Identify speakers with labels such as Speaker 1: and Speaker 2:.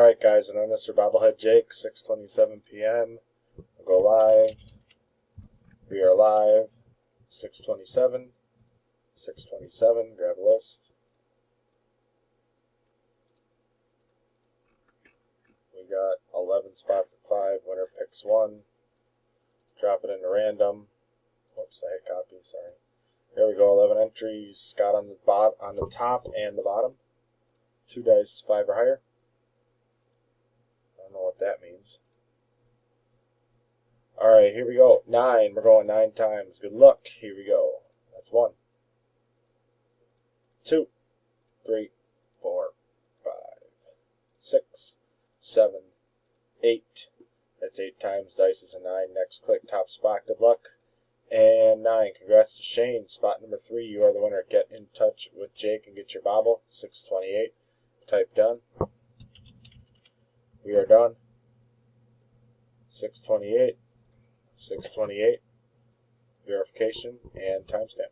Speaker 1: Alright guys, and I'm Mr. Bobblehead Jake, 6:27 p.m. We'll go live. We are live. 6:27. 6:27. Grab a list. We got 11 spots at 5. Winner picks 1. Drop it into random. Whoops, I hit copy, sorry. There we go, 11 entries. Scott on the top and the bottom. 2 dice, 5 or higher. I don't know what that means. Alright, here we go. 9. We're going 9 times. Good luck. Here we go. That's 1, 2, 3, 4, 5, 6, 7, 8. That's 8 times. Dice is a 9. Next click, top spot. Good luck. And 9. Congrats to Shane. Spot number 3. You are the winner. Get in touch with Jake and get your bobble. 6:28. Type done. We are done. 6:28. 6:28. Verification and timestamp.